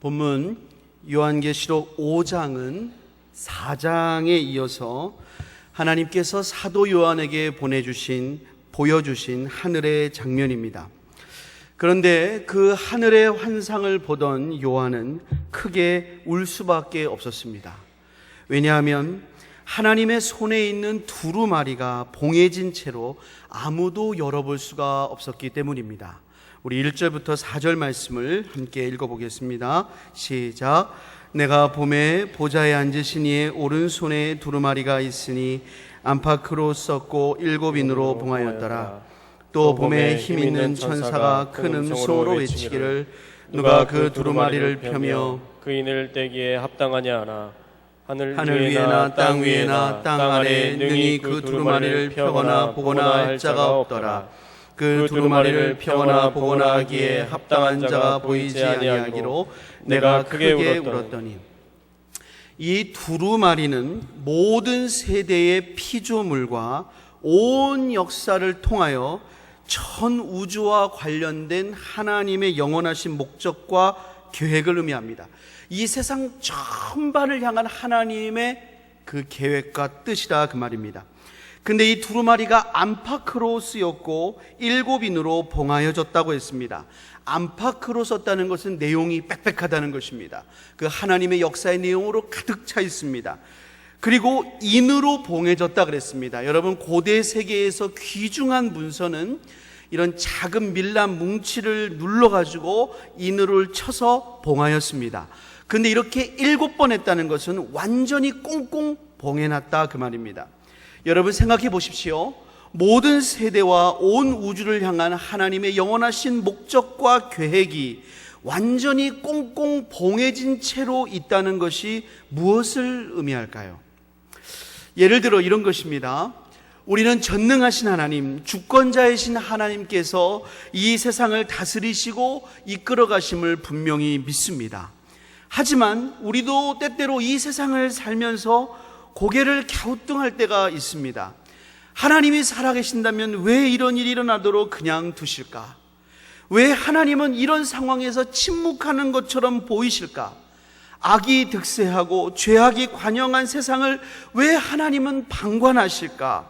본문 요한계시록 5장은 4장에 이어서 하나님께서 사도 요한에게 보여주신 하늘의 장면입니다. 그런데 그 하늘의 환상을 보던 요한은 크게 울 수밖에 없었습니다. 왜냐하면 하나님의 손에 있는 두루마리가 봉해진 채로 아무도 열어볼 수가 없었기 때문입니다. 우리 1절부터 4절 말씀을 함께 읽어보겠습니다. 시작. 내가 봄에 보좌에 앉으신 이의 오른손에 두루마리가 있으니 안팎으로 썼고 7인으로 봉하였더라. 또 봄에 힘있는 천사가 큰 음성으로 외치기를 누가 그 두루마리를 펴며 그 인을 떼기에 합당하냐 하나. 하늘 위에나 땅 위에나 땅 아래 능히 그 두루마리를 펴거나 보거나 할 자가 없더라. 그 두루마리를 펴거나 보거나 하기에 합당한 자가 보이지 아니하기로 내가 크게 울었더니. 이 두루마리는 모든 세대의 피조물과 온 역사를 통하여 전 우주와 관련된 하나님의 영원하신 목적과 계획을 의미합니다. 이 세상 전반을 향한 하나님의 그 계획과 뜻이라 그 말입니다. 근데 이 두루마리가 안팎으로 쓰였고 7인으로 봉하여졌다고 했습니다. 안팎으로 썼다는 것은 내용이 빽빽하다는 것입니다. 그 하나님의 역사의 내용으로 가득 차 있습니다. 그리고 인으로 봉해졌다 그랬습니다. 여러분, 고대 세계에서 귀중한 문서는 이런 작은 밀랍 뭉치를 눌러가지고 인으로 쳐서 봉하였습니다. 근데 이렇게 7번 했다는 것은 완전히 꽁꽁 봉해놨다 그 말입니다. 여러분 생각해 보십시오. 모든 세대와 온 우주를 향한 하나님의 영원하신 목적과 계획이 완전히 꽁꽁 봉해진 채로 있다는 것이 무엇을 의미할까요? 예를 들어 이런 것입니다. 우리는 전능하신 하나님, 주권자이신 하나님께서 이 세상을 다스리시고 이끌어 가심을 분명히 믿습니다. 하지만 우리도 때때로 이 세상을 살면서 고개를 갸우뚱할 때가 있습니다. 하나님이 살아계신다면 왜 이런 일이 일어나도록 그냥 두실까? 왜 하나님은 이런 상황에서 침묵하는 것처럼 보이실까? 악이 득세하고 죄악이 관영한 세상을 왜 하나님은 방관하실까?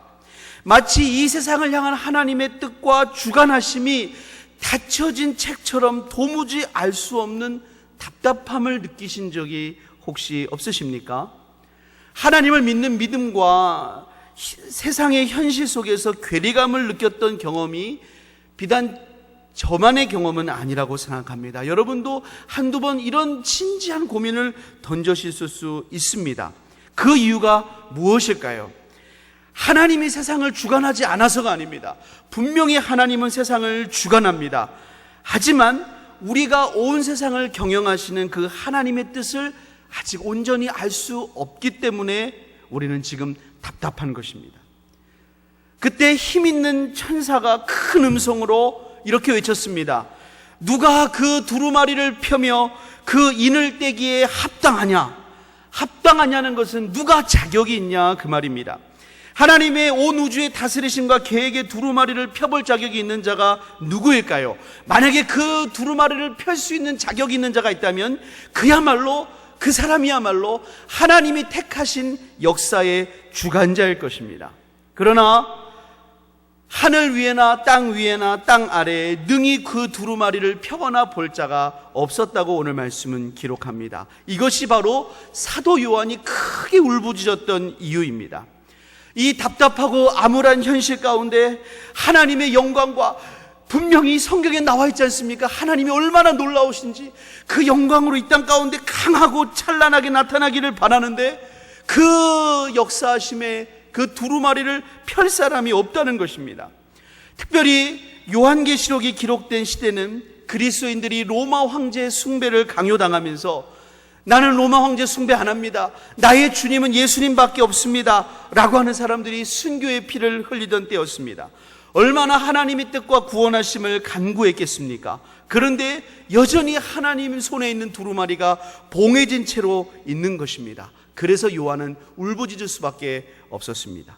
마치 이 세상을 향한 하나님의 뜻과 주관하심이 닫혀진 책처럼 도무지 알 수 없는 답답함을 느끼신 적이 혹시 없으십니까? 하나님을 믿는 믿음과 세상의 현실 속에서 괴리감을 느꼈던 경험이 비단 저만의 경험은 아니라고 생각합니다. 여러분도 한두 번 이런 진지한 고민을 던져주실 수 있습니다. 그 이유가 무엇일까요? 하나님이 세상을 주관하지 않아서가 아닙니다. 분명히 하나님은 세상을 주관합니다. 하지만 우리가 온 세상을 경영하시는 그 하나님의 뜻을 아직 온전히 알 수 없기 때문에 우리는 지금 답답한 것입니다. 그때 힘있는 천사가 큰 음성으로 이렇게 외쳤습니다. 누가 그 두루마리를 펴며 그 인을 떼기에 합당하냐? 합당하냐는 것은 누가 자격이 있냐 그 말입니다. 하나님의 온 우주의 다스리심과 계획의 두루마리를 펴볼 자격이 있는 자가 누구일까요? 만약에 그 두루마리를 펼 수 있는 자격이 있는 자가 있다면 그 사람이야말로 하나님이 택하신 역사의 주관자일 것입니다. 그러나 하늘 위에나 땅 아래에 능히 그 두루마리를 펴거나 볼 자가 없었다고 오늘 말씀은 기록합니다. 이것이 바로 사도 요한이 크게 울부짖었던 이유입니다. 이 답답하고 암울한 현실 가운데 하나님의 영광과 분명히 성경에 나와 있지 않습니까? 하나님이 얼마나 놀라우신지 그 영광으로 이 땅 가운데 강하고 찬란하게 나타나기를 바라는데 그 역사하심에 그 두루마리를 펼 사람이 없다는 것입니다. 특별히 요한계시록이 기록된 시대는 그리스도인들이 로마 황제 숭배를 강요당하면서 나는 로마 황제 숭배 안 합니다. 나의 주님은 예수님밖에 없습니다. 라고 하는 사람들이 순교의 피를 흘리던 때였습니다. 얼마나 하나님의 뜻과 구원하심을 간구했겠습니까? 그런데 여전히 하나님 손에 있는 두루마리가 봉해진 채로 있는 것입니다. 그래서 요한은 울부짖을 수밖에 없었습니다.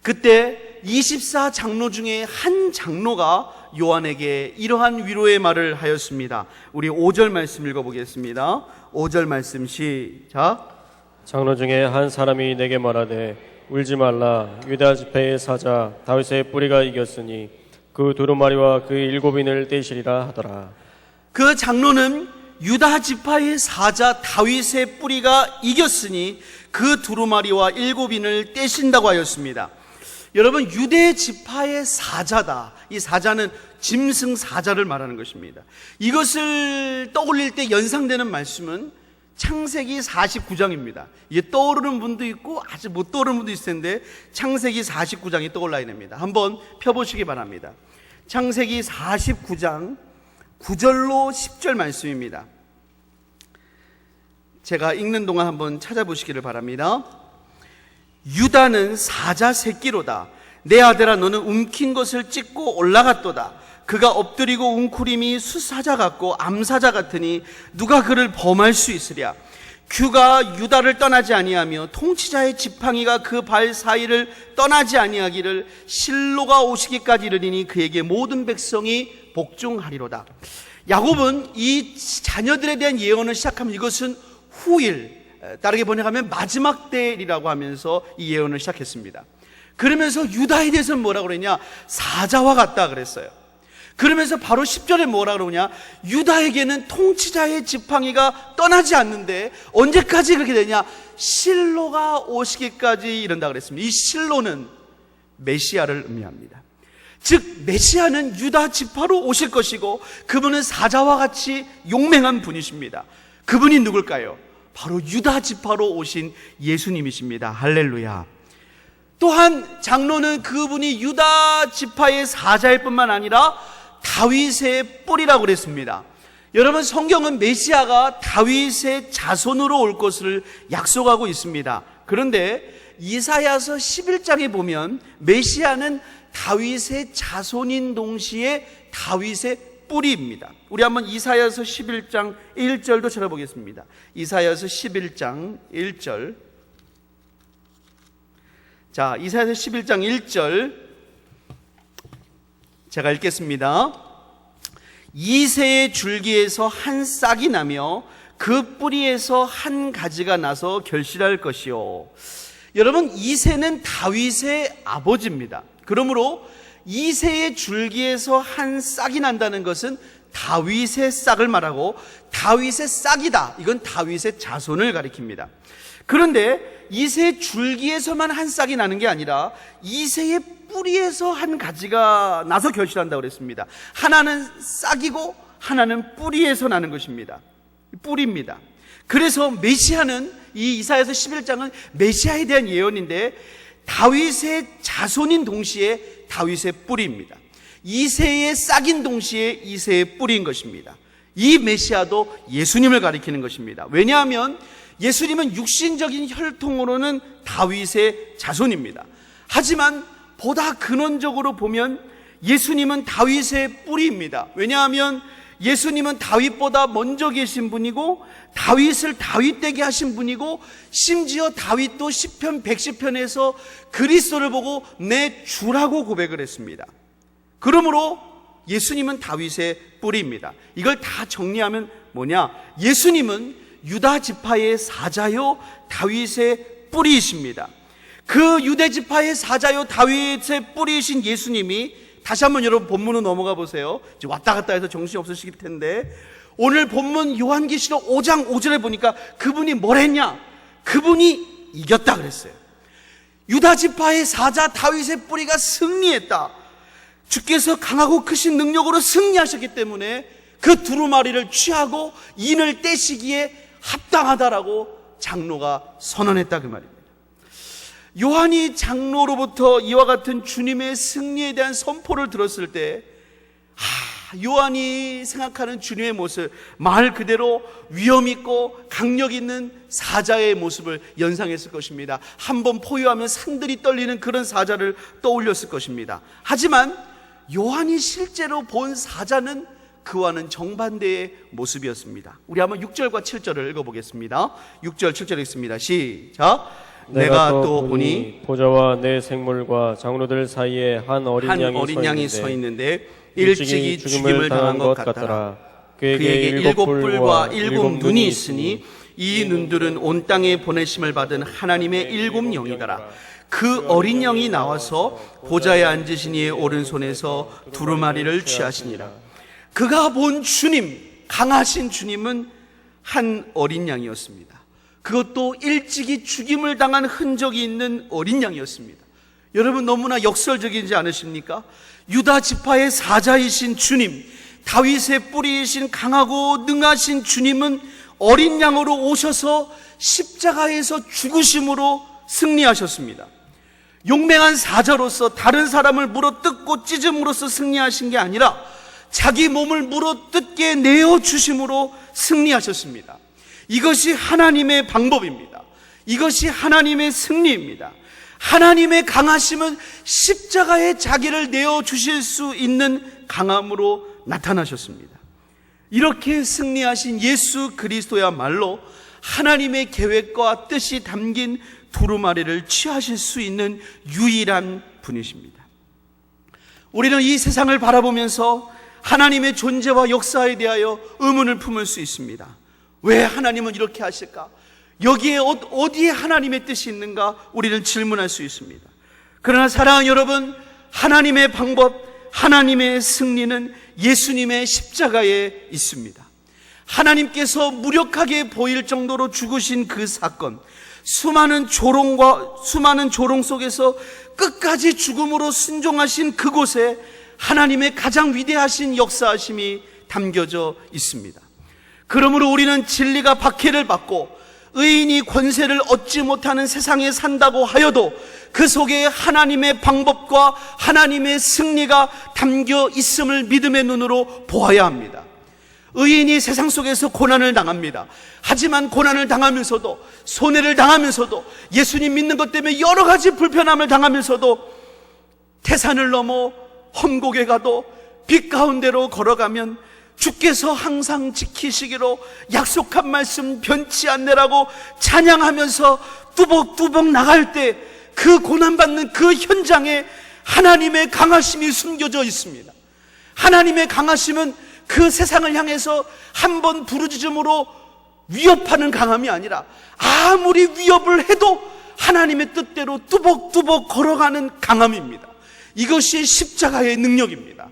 그때 24장로 중에 한 장로가 요한에게 이러한 위로의 말을 하였습니다. 우리 5절 말씀 읽어보겠습니다. 5절 말씀 시작. 장로 중에 한 사람이 내게 말하되 울지 말라. 유다 지파의 사자 다윗의 뿌리가 이겼으니 그 두루마리와 그 7인을 떼시리라 하더라. 그 장로는 유다 지파의 사자 다윗의 뿌리가 이겼으니 그 두루마리와 7인을 떼신다고 하였습니다. 여러분, 유대 지파의 사자다. 이 사자는 짐승 사자를 말하는 것입니다. 이것을 떠올릴 때 연상되는 말씀은 창세기 49장입니다. 이게 떠오르는 분도 있고 아직 못 떠오르는 분도 있을 텐데 창세기 49장이 떠올라야 됩니다. 한번 펴보시기 바랍니다. 창세기 49장 9절로 10절 말씀입니다. 제가 읽는 동안 한번 찾아보시기를 바랍니다. 유다는 사자 새끼로다. 내 아들아, 너는 움킨 것을 찢고 올라갔도다. 그가 엎드리고 웅크림이 수사자 같고 암사자 같으니 누가 그를 범할 수 있으랴. 규가 유다를 떠나지 아니하며 통치자의 지팡이가 그 발 사이를 떠나지 아니하기를 실로가 오시기까지 이르리니 그에게 모든 백성이 복종하리로다. 야곱은 이 자녀들에 대한 예언을 시작하면 이것은 후일, 다르게 번역하면 마지막 때이라고 하면서 이 예언을 시작했습니다. 그러면서 유다에 대해서는 뭐라고 그랬냐? 사자와 같다 그랬어요. 그러면서 바로 10절에 뭐라 그러냐? 유다에게는 통치자의 지팡이가 떠나지 않는데 언제까지 그렇게 되냐? 실로가 오시기까지 이른다 그랬습니다. 이 실로는 메시아를 의미합니다. 즉 메시아는 유다 지파로 오실 것이고 그분은 사자와 같이 용맹한 분이십니다. 그분이 누굴까요? 바로 유다 지파로 오신 예수님이십니다. 할렐루야. 또한 장로는 그분이 유다 지파의 사자일 뿐만 아니라 다윗의 뿌리라고 그랬습니다. 여러분, 성경은 메시아가 다윗의 자손으로 올 것을 약속하고 있습니다. 그런데 이사야서 11장에 보면 메시아는 다윗의 자손인 동시에 다윗의 뿌리입니다. 우리 한번 이사야서 11장 1절도 찾아보겠습니다. 이사야서 11장 1절. 자, 이사야서 11장 1절 제가 읽겠습니다. 이새의 줄기에서 한 싹이 나며 그 뿌리에서 한 가지가 나서 결실할 것이요. 여러분, 이새는 다윗의 아버지입니다. 그러므로 이새의 줄기에서 한 싹이 난다는 것은 다윗의 싹을 말하고 다윗의 싹이다, 이건 다윗의 자손을 가리킵니다. 그런데 이새의 줄기에서만 한 싹이 나는 게 아니라 이새의 뿌리에서 한 가지가 나서 결실한다고 그랬습니다. 하나는 싹이고 하나는 뿌리에서 나는 것입니다. 뿌리입니다. 그래서 메시아는, 이 이사야서 11장은 메시아에 대한 예언인데 다윗의 자손인 동시에 다윗의 뿌리입니다. 이새의 싹인 동시에 이새의 뿌리인 것입니다. 이 메시아도 예수님을 가리키는 것입니다. 왜냐하면 예수님은 육신적인 혈통으로는 다윗의 자손입니다. 하지만 보다 근원적으로 보면 예수님은 다윗의 뿌리입니다. 왜냐하면 예수님은 다윗보다 먼저 계신 분이고 다윗을 다윗되게 하신 분이고 심지어 다윗도 시편 110편에서 그리스도를 보고 내 주라고 고백을 했습니다. 그러므로 예수님은 다윗의 뿌리입니다. 이걸 다 정리하면 뭐냐? 예수님은 유다 지파의 사자요 다윗의 뿌리이십니다. 그 유대 지파의 사자요 다윗의 뿌리이신 예수님이, 다시 한번 여러분 본문으로 넘어가 보세요. 지금 왔다 갔다 해서 정신이 없으실 텐데 오늘 본문 요한계시록 5장 5절에 보니까 그분이 뭘 했냐? 그분이 이겼다 그랬어요. 유다 지파의 사자 다윗의 뿌리가 승리했다. 주께서 강하고 크신 능력으로 승리하셨기 때문에 그 두루마리를 취하고 인을 떼시기에 합당하다라고 장로가 선언했다 그 말입니다. 요한이 장로로부터 이와 같은 주님의 승리에 대한 선포를 들었을 때 요한이 생각하는 주님의 모습, 말 그대로 위엄 있고 강력 있는 사자의 모습을 연상했을 것입니다. 한번 포효하면 산들이 떨리는 그런 사자를 떠올렸을 것입니다. 하지만 요한이 실제로 본 사자는 그와는 정반대의 모습이었습니다. 우리 한번 6절과 7절을 읽어보겠습니다. 6절 7절 읽습니다. 시작. 내가 또 보니 보좌와 내 생물과 장로들 사이에 한 어린 양이 서 있는데 일찍이 죽임을 당한 것 같더라. 그에게 7뿔과 7눈이 있으니 이 눈들은 온 땅에 보내심을 받은 하나님의 7영이더라. 그 어린 영이 나와서 보좌에 앉으신 이의 오른손에서 두루마리를 취하시니라. 그가 본 주님, 강하신 주님은 한 어린 양이었습니다. 그것도 일찍이 죽임을 당한 흔적이 있는 어린 양이었습니다. 여러분, 너무나 역설적이지 않으십니까? 유다 지파의 사자이신 주님, 다윗의 뿌리이신 강하고 능하신 주님은 어린 양으로 오셔서 십자가에서 죽으심으로 승리하셨습니다. 용맹한 사자로서 다른 사람을 물어뜯고 찢음으로써 승리하신 게 아니라 자기 몸을 물어뜯게 내어주심으로 승리하셨습니다. 이것이 하나님의 방법입니다. 이것이 하나님의 승리입니다. 하나님의 강하심은 십자가에 자기를 내어주실 수 있는 강함으로 나타나셨습니다. 이렇게 승리하신 예수 그리스도야말로 하나님의 계획과 뜻이 담긴 두루마리를 취하실 수 있는 유일한 분이십니다. 우리는 이 세상을 바라보면서 하나님의 존재와 역사에 대하여 의문을 품을 수 있습니다. 왜 하나님은 이렇게 하실까? 여기에 어디에 하나님의 뜻이 있는가? 우리는 질문할 수 있습니다. 그러나 사랑하는 여러분, 하나님의 방법, 하나님의 승리는 예수님의 십자가에 있습니다. 하나님께서 무력하게 보일 정도로 죽으신 그 사건, 수많은 조롱 속에서 끝까지 죽음으로 순종하신 그곳에 하나님의 가장 위대하신 역사하심이 담겨져 있습니다. 그러므로 우리는 진리가 박해를 받고 의인이 권세를 얻지 못하는 세상에 산다고 하여도 그 속에 하나님의 방법과 하나님의 승리가 담겨 있음을 믿음의 눈으로 보아야 합니다. 의인이 세상 속에서 고난을 당합니다. 하지만 고난을 당하면서도, 손해를 당하면서도, 예수님 믿는 것 때문에 여러 가지 불편함을 당하면서도 태산을 넘어 험곡에 가도 빛 가운데로 걸어가면 주께서 항상 지키시기로 약속한 말씀 변치 않으라고 찬양하면서 뚜벅뚜벅 나갈 때 그 고난받는 그 현장에 하나님의 강하심이 숨겨져 있습니다. 하나님의 강하심은 그 세상을 향해서 한번 부르짖음으로 위협하는 강함이 아니라 아무리 위협을 해도 하나님의 뜻대로 뚜벅뚜벅 걸어가는 강함입니다. 이것이 십자가의 능력입니다.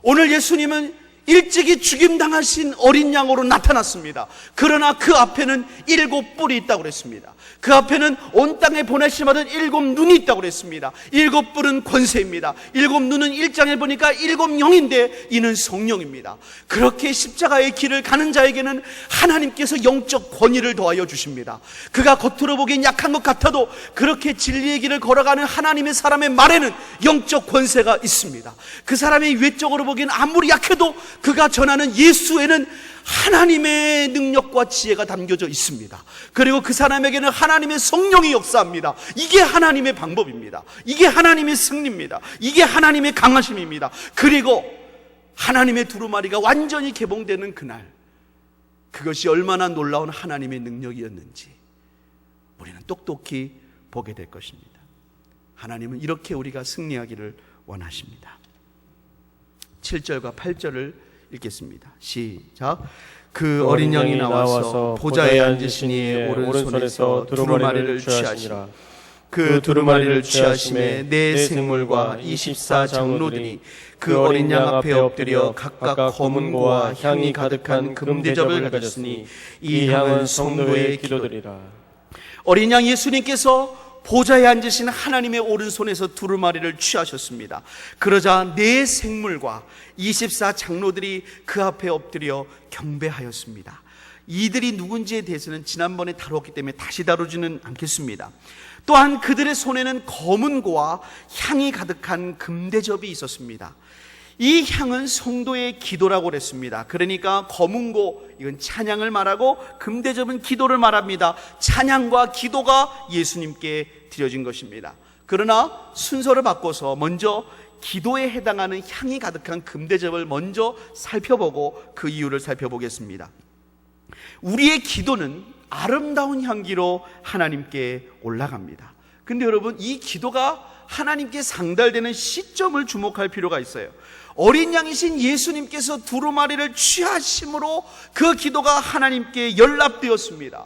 오늘 예수님은 일찍이 죽임당하신 어린 양으로 나타났습니다. 그러나 그 앞에는 7뿔이 있다고 그랬습니다. 그 앞에는 온 땅에 보내심을 받은 7눈이 있다고 그랬습니다. 7뿔은 권세입니다. 7눈은 1장에 보니까 7영인데 이는 성령입니다. 그렇게 십자가의 길을 가는 자에게는 하나님께서 영적 권위를 더하여 주십니다. 그가 겉으로 보기엔 약한 것 같아도 그렇게 진리의 길을 걸어가는 하나님의 사람의 말에는 영적 권세가 있습니다. 그 사람이 외적으로 보기엔 아무리 약해도 그가 전하는 예수에는 하나님의 능력과 지혜가 담겨져 있습니다. 그리고 그 사람에게는 하나님의 성령이 역사합니다. 이게 하나님의 방법입니다. 이게 하나님의 승리입니다. 이게 하나님의 강하심입니다. 그리고 하나님의 두루마리가 완전히 개봉되는 그날, 그것이 얼마나 놀라운 하나님의 능력이었는지 우리는 똑똑히 보게 될 것입니다. 하나님은 이렇게 우리가 승리하기를 원하십니다. 7절과 8절을 읽겠습니다. 시작. 그 어린 양이 나와서 보좌에 앉으신 이의 오른손에서 두루마리를 취하시니라. 그 두루마리를 취하심에 네 생물과 24장로들이 그 어린 양 앞에 엎드려 각각 검은 고와 향이 가득한 금대접을 가졌으니 이 향은 성도의 기도들이라. 어린 양 예수님께서 보좌에 앉으신 하나님의 오른손에서 두루마리를 취하셨습니다. 그러자 네 생물과 24장로들이 그 앞에 엎드려 경배하였습니다. 이들이 누군지에 대해서는 지난번에 다루었기 때문에 다시 다루지는 않겠습니다. 또한 그들의 손에는 검은 고와 향이 가득한 금대접이 있었습니다. 이 향은 성도의 기도라고 그랬습니다. 그러니까 검은 고, 이건 찬양을 말하고 금대접은 기도를 말합니다. 찬양과 기도가 예수님께 드려진 것입니다. 그러나 순서를 바꿔서 먼저 기도에 해당하는 향이 가득한 금대접을 먼저 살펴보고 그 이유를 살펴보겠습니다. 우리의 기도는 아름다운 향기로 하나님께 올라갑니다. 근데 여러분, 이 기도가 하나님께 상달되는 시점을 주목할 필요가 있어요. 어린 양이신 예수님께서 두루마리를 취하심으로 그 기도가 하나님께 연락되었습니다.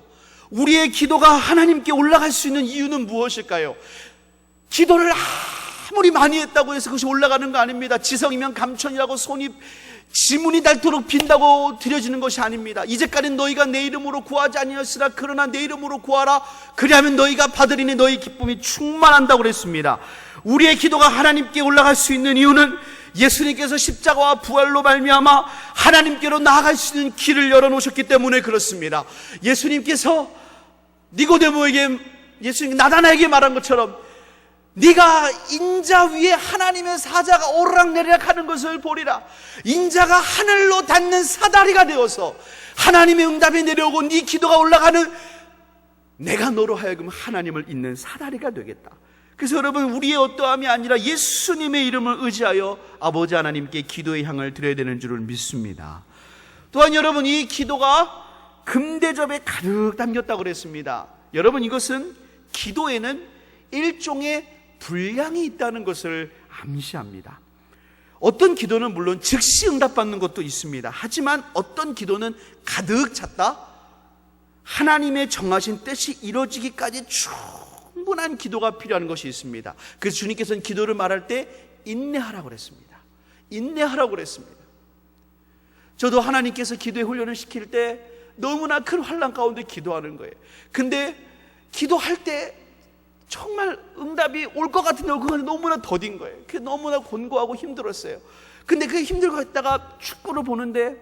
우리의 기도가 하나님께 올라갈 수 있는 이유는 무엇일까요? 기도를 아무리 많이 했다고 해서 그것이 올라가는 거 아닙니다. 지성이면 감천이라고 손이 지문이 닳도록 빈다고 드려지는 것이 아닙니다. 이제까지 너희가 내 이름으로 구하지 아니하였으나 그러나 내 이름으로 구하라. 그리하면 너희가 받으리니 너희 기쁨이 충만한다고 그랬습니다. 우리의 기도가 하나님께 올라갈 수 있는 이유는 예수님께서 십자가와 부활로 말미암아 하나님께로 나아갈 수 있는 길을 열어놓으셨기 때문에 그렇습니다. 예수님께서 니고데모에게, 예수님 나다나에게 말한 것처럼 네가 인자 위에 하나님의 사자가 오르락내리락 하는 것을 보리라. 인자가 하늘로 닿는 사다리가 되어서 하나님의 응답이 내려오고 네 기도가 올라가는, 내가 너로 하여금 하나님을 잇는 사다리가 되겠다. 그래서 여러분, 우리의 어떠함이 아니라 예수님의 이름을 의지하여 아버지 하나님께 기도의 향을 드려야 되는 줄을 믿습니다. 또한 여러분, 이 기도가 금대접에 가득 담겼다고 그랬습니다. 여러분, 이것은 기도에는 일종의 분량이 있다는 것을 암시합니다. 어떤 기도는 물론 즉시 응답받는 것도 있습니다. 하지만 어떤 기도는 가득 찼다, 하나님의 정하신 뜻이 이루어지기까지 충분한 기도가 필요한 것이 있습니다. 그래서 주님께서는 기도를 말할 때 인내하라고 그랬습니다. 인내하라고 그랬습니다. 저도 하나님께서 기도의 훈련을 시킬 때 너무나 큰 환난 가운데 기도하는 거예요. 근데 기도할 때 정말 응답이 올 것 같은데 올 것 같은데 너무나 더딘 거예요. 그게 너무나 곤고하고 힘들었어요. 근데 그 힘들고 있다가 축구를 보는데,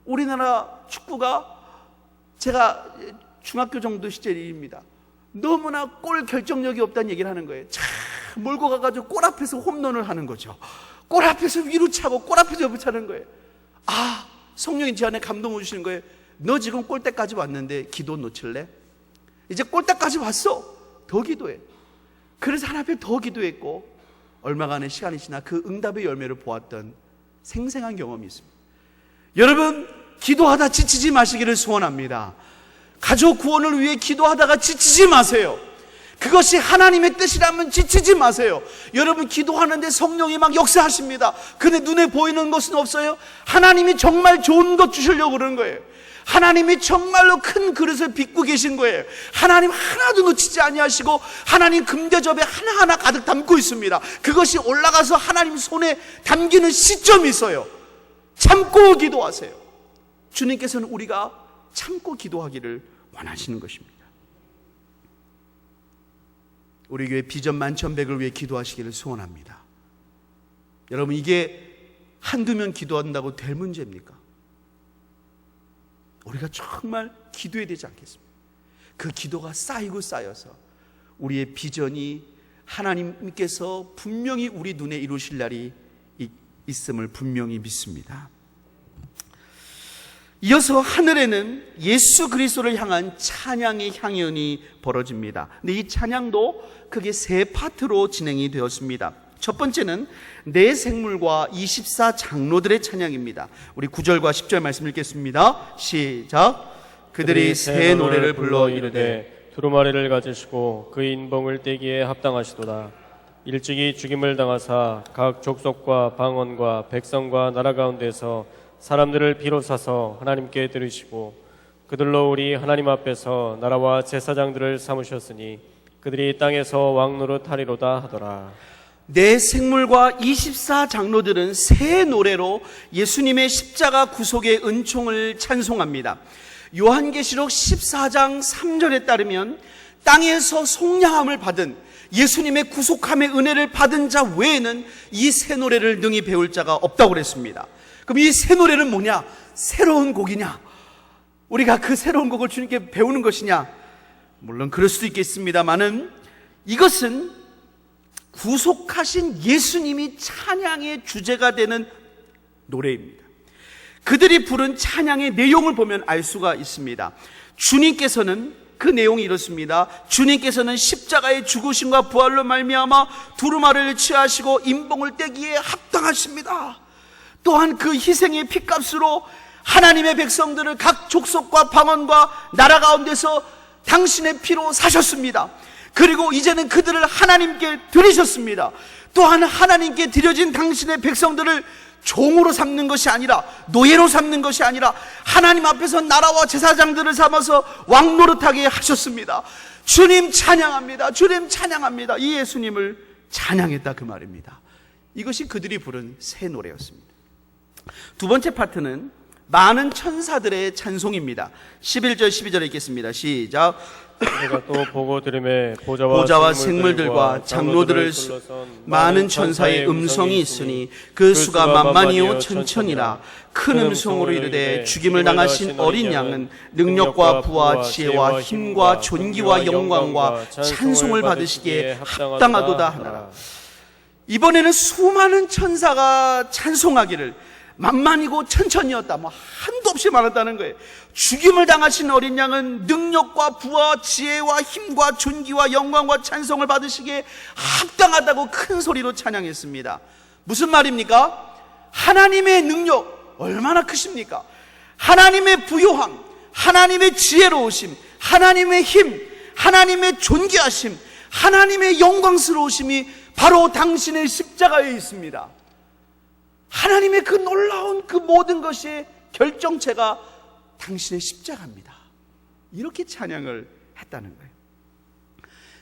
우리나라 축구가 제가 중학교 정도 시절 일입니다. 너무나 골 결정력이 없다는 얘기를 하는 거예요. 참 몰고 가가지고 골 앞에서 홈런을 하는 거죠. 골 앞에서 위로 차고 골 앞에서 옆으로 차는 거예요. 아, 성령이 제 안에 감동을 주시는 거예요. 너 지금 골대까지 왔는데 기도 놓칠래? 이제 골대까지 왔어. 더 기도해. 그래서 하나님 앞에 더 기도했고, 얼마간의 시간이 지나 그 응답의 열매를 보았던 생생한 경험이 있습니다. 여러분, 기도하다 지치지 마시기를 소원합니다. 가족 구원을 위해 기도하다가 지치지 마세요. 그것이 하나님의 뜻이라면 지치지 마세요. 여러분, 기도하는데 성령이 막 역사하십니다. 근데 눈에 보이는 것은 없어요. 하나님이 정말 좋은 것 주시려고 그러는 거예요. 하나님이 정말로 큰 그릇을 빚고 계신 거예요. 하나님 하나도 놓치지 아니하시고 하나님 금대접에 하나하나 가득 담고 있습니다. 그것이 올라가서 하나님 손에 담기는 시점이 있어요. 참고 기도하세요. 주님께서는 우리가 참고 기도하기를 원하시는 것입니다. 우리 교회 비전 만천백을 위해 기도하시기를 소원합니다. 여러분, 이게 한두 명 기도한다고 될 문제입니까? 우리가 정말 기도해야 되지 않겠습니까? 그 기도가 쌓이고 쌓여서 우리의 비전이 하나님께서 분명히 우리 눈에 이루실 날이 있음을 분명히 믿습니다. 이어서 하늘에는 예수 그리스도를 향한 찬양의 향연이 벌어집니다. 근데 이 찬양도 크게 세 파트로 진행이 되었습니다. 첫 번째는 내 생물과 24장로들의 찬양입니다. 우리 9절과 10절 말씀 읽겠습니다. 시작. 그들이 새 노래를 불러 이르되 두루마리를 가지시고 그 인봉을 떼기에 합당하시도다. 일찍이 죽임을 당하사 각 족속과 방언과 백성과 나라 가운데서 사람들을 비로사서 하나님께 들으시고 그들로 우리 하나님 앞에서 나라와 제사장들을 삼으셨으니 그들이 땅에서 왕노릇 하리로다 하더라. 내 생물과 24장로들은 새 노래로 예수님의 십자가 구속의 은총을 찬송합니다. 요한계시록 14장 3절에 따르면 땅에서 속량함을 받은 예수님의 구속함의 은혜를 받은 자 외에는 이 새 노래를 능히 배울 자가 없다고 그랬습니다. 그럼 이 새 노래는 뭐냐? 새로운 곡이냐? 우리가 그 새로운 곡을 주님께 배우는 것이냐? 물론 그럴 수도 있겠습니다만은 이것은 구속하신 예수님이 찬양의 주제가 되는 노래입니다. 그들이 부른 찬양의 내용을 보면 알 수가 있습니다. 주님께서는 그 내용이 이렇습니다. 주님께서는 십자가의 죽으심과 부활로 말미암아 두루마리를 취하시고 인봉을 떼기에 합당하십니다. 또한 그 희생의 핏값으로 하나님의 백성들을 각 족속과 방언과 나라 가운데서 당신의 피로 사셨습니다. 그리고 이제는 그들을 하나님께 드리셨습니다. 또한 하나님께 드려진 당신의 백성들을 종으로 삼는 것이 아니라, 노예로 삼는 것이 아니라 하나님 앞에서 나라와 제사장들을 삼아서 왕노릇하게 하셨습니다. 주님 찬양합니다. 주님 찬양합니다. 이 예수님을 찬양했다, 그 말입니다. 이것이 그들이 부른 새 노래였습니다. 두 번째 파트는 많은 천사들의 찬송입니다. 11절 12절에 읽겠습니다. 시작. 내가 또 보고 들음에 보좌와 생물들과 장로들을 많은 천사의 음성이 있으니 그 수가 만만이요 천천이라. 큰 음성으로 이르되 죽임을 당하신 어린 양은 능력과 부와 지혜와 힘과 존귀와 영광과 찬송을 받으시기에 합당하도다 하나라. 이번에는 수많은 천사가 찬송하기를, 만만이고 천천이었다, 한도 없이 말했다는 거예요. 죽임을 당하신 어린 양은 능력과 부와 지혜와 힘과 존귀와 영광과 찬송을 받으시기에 합당하다고 큰 소리로 찬양했습니다. 무슨 말입니까? 하나님의 능력 얼마나 크십니까? 하나님의 부요함, 하나님의 지혜로우심, 하나님의 힘, 하나님의 존귀하심, 하나님의 영광스러우심이 바로 당신의 십자가에 있습니다. 하나님의 그 놀라운 그 모든 것의 결정체가 당신의 십자가입니다. 이렇게 찬양을 했다는 거예요.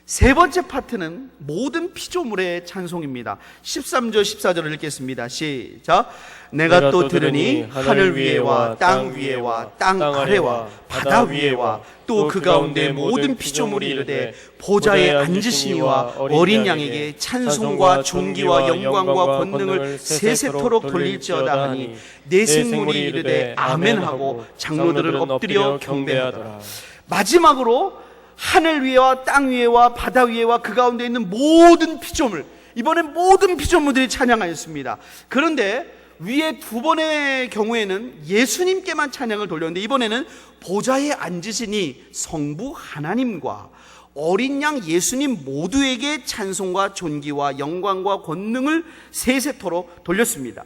세 번째 파트는 모든 피조물의 찬송입니다. 13절 14절을 읽겠습니다. 시작. 내가 또 들으니 하늘 위에와 땅 위에와 땅 아래와 바다 위에와 또 그 가운데 모든 피조물이 이르되 보좌에 앉으시니와 어린 양에게 찬송과 존귀와 영광과 권능을 세세토록 돌릴지어다 하니 내 생물이 이르되 아멘하고 장로들은 엎드려 경배하더라. 마지막으로 하늘 위에와 땅 위에와 바다 위에와 그 가운데 있는 모든 피조물, 이번엔 모든 피조물들이 찬양하였습니다. 그런데 위에 두 번의 경우에는 예수님께만 찬양을 돌렸는데, 이번에는 보좌에 앉으시니 성부 하나님과 어린 양 예수님 모두에게 찬송과 존귀와 영광과 권능을 세세토록 돌렸습니다.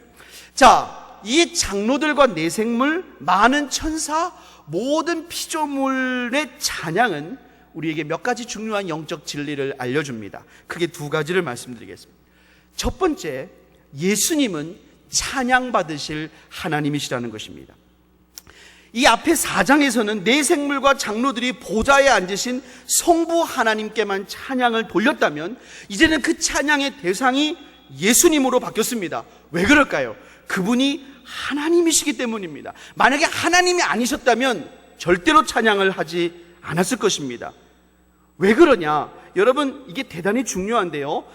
자, 이 장로들과 내생물, 많은 천사, 모든 피조물의 찬양은 우리에게 몇 가지 중요한 영적 진리를 알려줍니다. 크게 두 가지를 말씀드리겠습니다. 첫 번째, 예수님은 찬양받으실 하나님이시라는 것입니다. 이 앞에 4장에서는 내생물과 장로들이 보좌에 앉으신 성부 하나님께만 찬양을 돌렸다면, 이제는 그 찬양의 대상이 예수님으로 바뀌었습니다. 왜 그럴까요? 그분이 하나님이시기 때문입니다. 만약에 하나님이 아니셨다면 절대로 찬양을 하지 않았을 것입니다. 왜 그러냐? 여러분, 이게 대단히 중요한데요.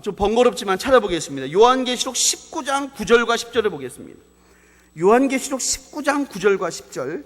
좀 번거롭지만 찾아보겠습니다. 요한계시록 19장 9절과 10절을 보겠습니다. 요한계시록 19장 9절과 10절.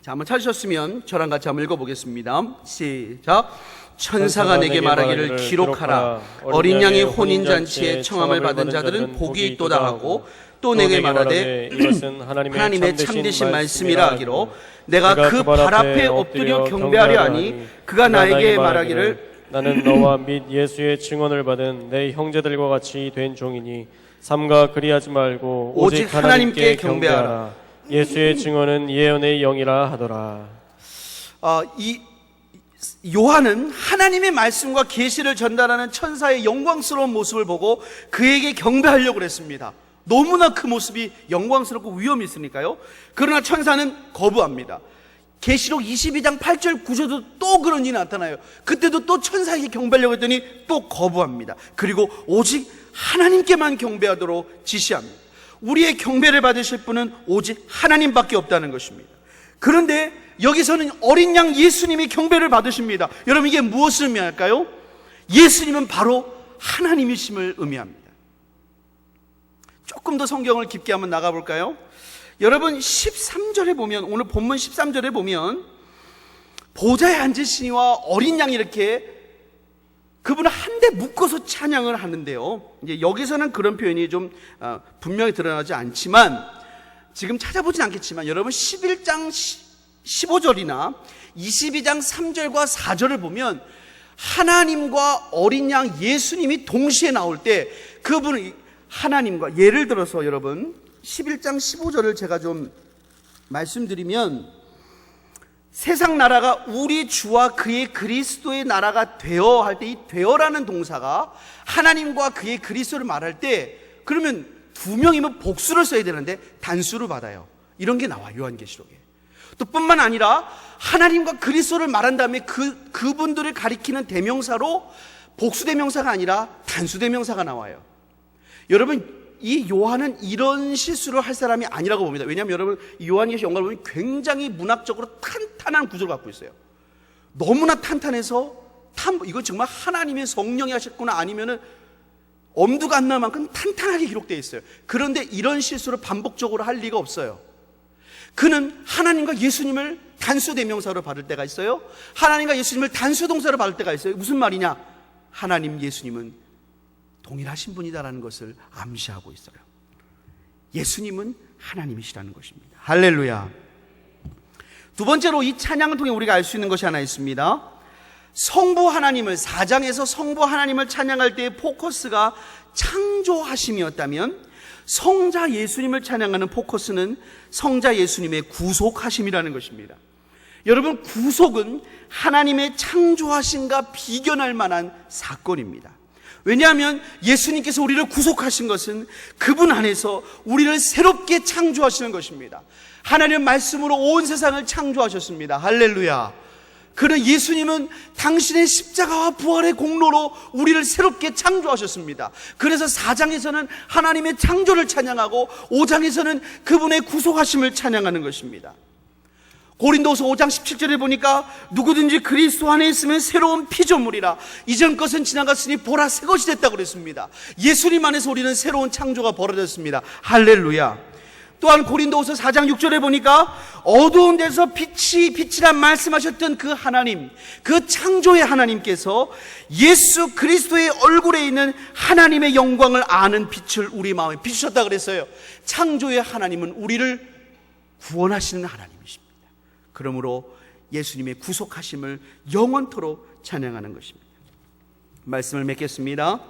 자, 한번 찾으셨으면 저랑 같이 한번 읽어보겠습니다. 시작. 천사가 내게 말하기를 기록하라. 어린 양의 혼인잔치에 청함을 받은 자들은 복이 있도다 하고, 또 내게 말하되 이것은 하나님의 참되신 말씀이라 하기로 내가 그 발 앞에 엎드려 경배하려 하니 그가 나에게 말하기를 나는 너와 및 예수의 증언을 받은 내 형제들과 같이 된 종이니 삼가 그리하지 말고 오직 하나님께 경배하라. 예수의 증언은 예언의 영이라 하더라. 이 요한은 하나님의 말씀과 계시를 전달하는 천사의 영광스러운 모습을 보고 그에게 경배하려고 했습니다. 너무나 그 모습이 영광스럽고 위험이 있으니까요. 그러나 천사는 거부합니다. 계시록 22장 8절 9절도 또 그런 일이 나타나요. 그때도 또 천사에게 경배하려고 했더니 또 거부합니다. 그리고 오직 하나님께만 경배하도록 지시합니다. 우리의 경배를 받으실 분은 오직 하나님밖에 없다는 것입니다. 그런데 여기서는 어린 양 예수님이 경배를 받으십니다. 여러분, 이게 무엇을 의미할까요? 예수님은 바로 하나님이심을 의미합니다. 조금 더 성경을 깊게 한번 나가볼까요? 여러분, 13절에 보면, 오늘 본문 13절에 보면 보좌에 앉으시니와 어린 양이 이렇게 그분을 한데 묶어서 찬양을 하는데요. 이제 여기서는 그런 표현이 좀 분명히 드러나지 않지만, 지금 찾아보진 않겠지만 여러분 11장 15절이나 22장 3절과 4절을 보면 하나님과 어린 양 예수님이 동시에 나올 때 그분은 하나님과, 예를 들어서 여러분 11장 15절을 제가 좀 말씀드리면 세상 나라가 우리 주와 그의 그리스도의 나라가 되어 할 때 이 되어라는 동사가 하나님과 그의 그리스도를 말할 때 그러면 두 명이면 복수를 써야 되는데 단수를 받아요. 이런 게 나와요, 요한계시록에. 또 뿐만 아니라 하나님과 그리스도를 말한 다음에 그분들을 가리키는 대명사로 복수 대명사가 아니라 단수 대명사가 나와요. 여러분, 이 요한은 이런 실수를 할 사람이 아니라고 봅니다. 왜냐하면 여러분, 요한계시록 연가를 보면 굉장히 문학적으로 탄탄한 구조를 갖고 있어요. 너무나 탄탄해서 이건 정말 하나님의 성령이 하셨구나, 아니면은 엄두가 안 날 만큼 탄탄하게 기록되어 있어요. 그런데 이런 실수를 반복적으로 할 리가 없어요. 그는 하나님과 예수님을 단수 대명사로 받을 때가 있어요. 하나님과 예수님을 단수 동사로 받을 때가 있어요. 무슨 말이냐? 하나님, 예수님은 동일하신 분이다라는 것을 암시하고 있어요. 예수님은 하나님이시라는 것입니다. 할렐루야. 두 번째로 이 찬양을 통해 우리가 알 수 있는 것이 하나 있습니다. 성부 하나님을, 4장에서 성부 하나님을 찬양할 때의 포커스가 창조하심이었다면 성자 예수님을 찬양하는 포커스는 성자 예수님의 구속하심이라는 것입니다. 여러분, 구속은 하나님의 창조하심과 비견할 만한 사건입니다. 왜냐하면 예수님께서 우리를 구속하신 것은 그분 안에서 우리를 새롭게 창조하시는 것입니다. 하나님의 말씀으로 온 세상을 창조하셨습니다. 할렐루야. 그러나 예수님은 당신의 십자가와 부활의 공로로 우리를 새롭게 창조하셨습니다. 그래서 4장에서는 하나님의 창조를 찬양하고 5장에서는 그분의 구속하심을 찬양하는 것입니다. 고린도서 5장 17절에 보니까 누구든지 그리스도 안에 있으면 새로운 피조물이라, 이전 것은 지나갔으니 보라 새 것이 됐다고 그랬습니다. 예수님 안에서 우리는 새로운 창조가 벌어졌습니다. 할렐루야. 또한 고린도서 4장 6절에 보니까 어두운 데서 빛이란 말씀하셨던 그 하나님, 그 창조의 하나님께서 예수 그리스도의 얼굴에 있는 하나님의 영광을 아는 빛을 우리 마음에 비추셨다 그랬어요. 창조의 하나님은 우리를 구원하시는 하나님이십니다. 그러므로 예수님의 구속하심을 영원토록 찬양하는 것입니다. 말씀을 맺겠습니다.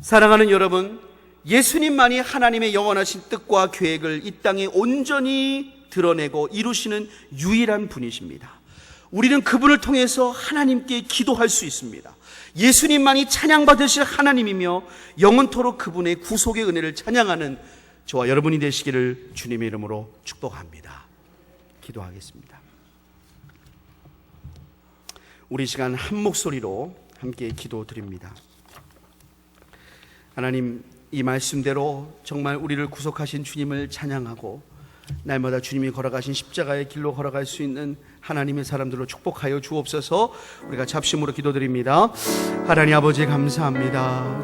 사랑하는 여러분, 예수님만이 하나님의 영원하신 뜻과 계획을 이 땅에 온전히 드러내고 이루시는 유일한 분이십니다. 우리는 그분을 통해서 하나님께 기도할 수 있습니다. 예수님만이 찬양받으실 하나님이며 영원토록 그분의 구속의 은혜를 찬양하는 저와 여러분이 되시기를 주님의 이름으로 축복합니다. 기도하겠습니다. 우리 시간 한 목소리로 함께 기도드립니다. 하나님, 이 말씀대로 정말 우리를 구속하신 주님을 찬양하고 날마다 주님이 걸어가신 십자가의 길로 걸어갈 수 있는 하나님의 사람들로 축복하여 주옵소서. 우리가 잡심으로 기도드립니다. 하나님 아버지, 감사합니다.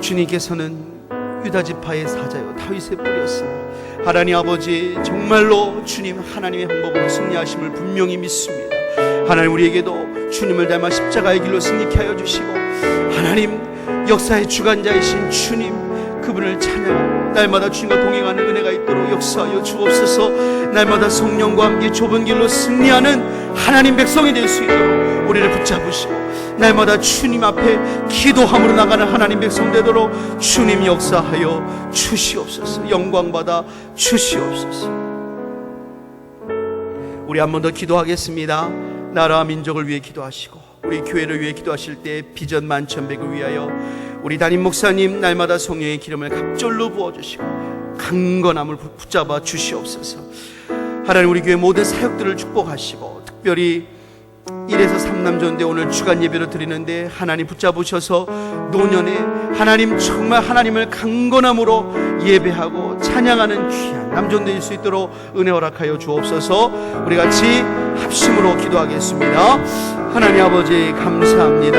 주님께서는 유다 지파의 사자요 다윗의 뿌리였으니 하나님 아버지, 정말로 주님 하나님의 방법으로 승리하심을 분명히 믿습니다. 하나님, 우리에게도 주님을 닮아 십자가의 길로 승리케 하여 주시고, 하나님 역사의 주관자이신 주님, 그분을 찬양하고 날마다 주님과 동행하는 은혜가 있도록 역사하여 주옵소서. 날마다 성령과 함께 좁은 길로 승리하는 하나님 백성이 될 수 있도록 우리를 붙잡으시고, 날마다 주님 앞에 기도함으로 나가는 하나님 백성 되도록 주님 역사하여 주시옵소서. 영광받아 주시옵소서. 우리 한 번 더 기도하겠습니다. 나라와 민족을 위해 기도하시고 우리 교회를 위해 기도하실 때 비전 만천백을 위하여 우리 담임 목사님 날마다 성령의 기름을 갑절로 부어주시고 강건함을 붙잡아 주시옵소서. 하나님, 우리 교회 모든 사역들을 축복하시고 특별히 1에서 3남조인데 오늘 주간 예배를 드리는데 하나님 붙잡으셔서 노년에 하나님 정말 하나님을 강건함으로 예배하고 찬양하는 귀한 남존 될 수 있도록 은혜 허락하여 주옵소서. 우리 같이 합심으로 기도하겠습니다. 하나님 아버지, 감사합니다.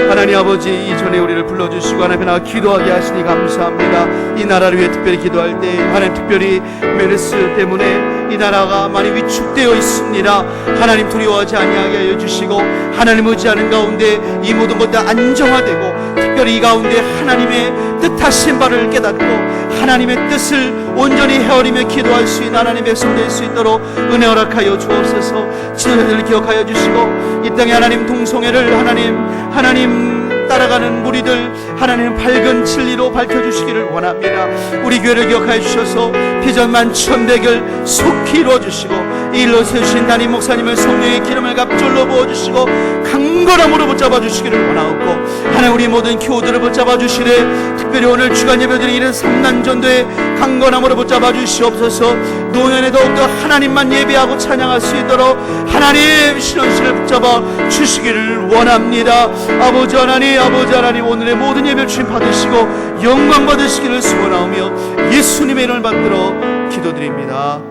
하나님 아버지, 이전에 우리를 불러주시고 하나님 앞에 기도하게 하시니 감사합니다. 이 나라를 위해 특별히 기도할 때 하나님, 특별히 메르스 때문에 이 나라가 많이 위축되어 있습니다. 하나님, 두려워하지 아니하게 하여 주시고 하나님 의지하는 가운데 이 모든 것들 안정화되고 특별히 이 가운데 하나님의 뜻하신 바를 깨닫고 하나님의 뜻을 온전히 헤아리며 기도할 수 있는 하나님의 백성 될 수 있도록 은혜 허락하여 주옵소서. 지도자들을 기억하여 주시고 이 땅에 하나님 동성애를 하나님 따라가는 무리들 하나님 밝은 진리로 밝혀주시기를 원합니다. 우리 교회를 기억하여 주셔서 비전만 천대결 속히 이루어주시고 일로 세우신 담임 목사님을 성령의 기름을 갑절로 부어주시고 강건함으로 붙잡아 주시기를 원하옵고, 하나님 우리 모든 교우들을 붙잡아 주시되 특별히 오늘 주간 예배드리는 3난 전도에 강건함으로 붙잡아 주시옵소서. 노년에 더욱더 하나님만 예배하고 찬양할 수 있도록 하나님 신원신을 붙잡아 주시기를 원합니다. 아버지 하나님 오늘의 모든 예배를 주님 받으시고 영광 받으시기를 소원하오며 예수님의 이름을 받들어 기도드립니다.